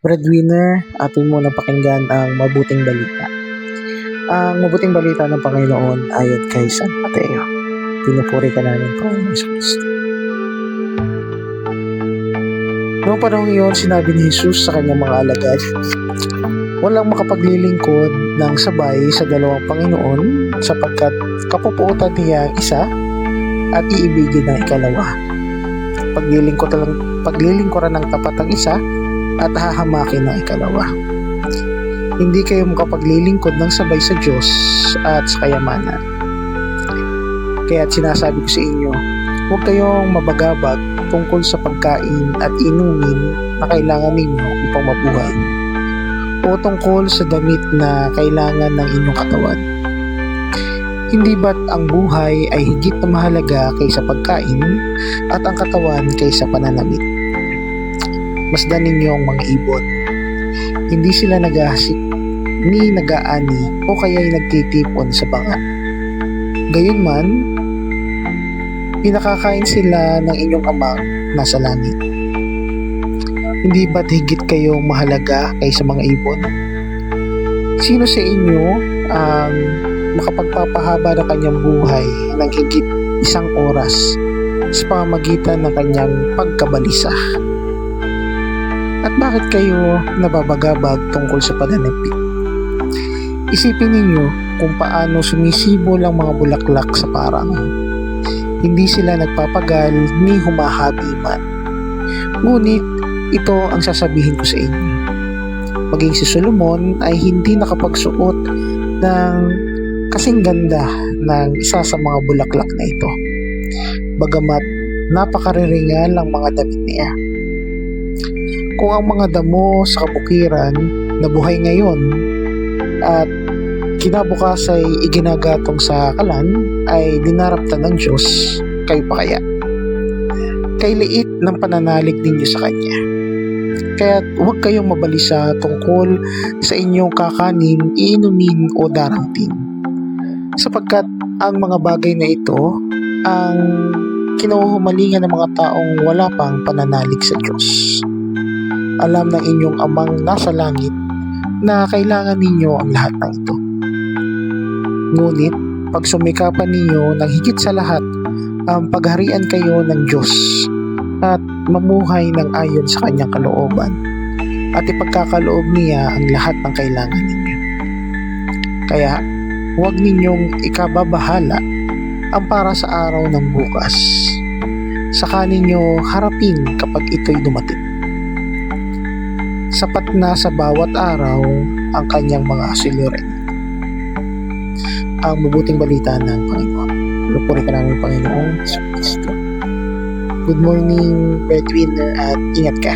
Breadwinner, atin mo na pakinggan ang mabuting balita. Ang mabuting balita ng Panginoon ayon kay San Mateo. Pinupuri ka namin, Panginoon Jesus. Noong panahon iyon, sinabi ni Jesus sa kanyang mga alagad, walang makapaglilingkod ng sabay sa dalawang Panginoon sapagkat kapupuotan niya ang isa at iibigin ang ikalawa. Paglilingkuran ng tapat ang isa at hahamakin ng ikalawa. Hindi kayo makapaglilingkod ng sabay sa Diyos at sa kayamanan. Kaya't sinasabi ko sa inyo, huwag kayong mabagabag tungkol sa pagkain at inumin na kailangan ninyo upang mabuhay, o tungkol sa damit na kailangan ng inyong katawan. Hindi ba't ang buhay ay higit na mahalaga kaysa pagkain at ang katawan kaysa pananamit? Masdan ninyo ang mga ibon. Hindi sila naghahasik ni nag-aani o kaya'y nagtitipon sa banga. Gayunman, pinakakain sila ng inyong amang nasa langit. Hindi ba't higit kayong mahalaga kaysa mga ibon? Sino sa inyo ang makapagpapahaba ng kanyang buhay ng higit 1 oras sa pamamagitan ng kanyang pagkabalisa? At bakit kayo nababagabag tungkol sa pananamit? Isipin ninyo kung paano sumisibol ang mga bulaklak sa parang. Hindi sila nagpapagal ni humahabi man. Ngunit ito ang sasabihin ko sa inyo. Maging si Solomon ay hindi nakapagsuot ng kasing ganda ng isa sa mga bulaklak na ito. Bagamat napakariringal ang mga damit niya. Kung ang mga damo sa kabukiran na buhay ngayon at kinabukas ay iginagatong sa kalan ay dinaraptan ng Diyos, kayo pa kaya? Kay liit ng pananalig ninyo sa Kanya. Kaya huwag kayong mabalisa tungkol sa inyong kakanin, iinumin o darangting. Sapagkat ang mga bagay na ito ang kinuhumalingan ng mga taong wala pang pananalig sa Diyos. Alam ng inyong amang nasa langit na kailangan ninyo ang lahat ng ito. Ngunit, pag sumikapan ninyo ng higit sa lahat ang pagharian kayo ng Diyos at mamuhay ng ayon sa kanyang kalooban at ipagkakaloob niya ang lahat ng kailangan ninyo. Kaya, huwag ninyong ikababahala ang para sa araw ng bukas. Saka ninyo harapin kapag ito'y dumating. Sapat na sa bawat araw ang kanyang mga asilirin. Ang mabuting balita ng Panginoon. Lupuri ka namin, Panginoon. Good morning, Breadwinner, at ingat ka.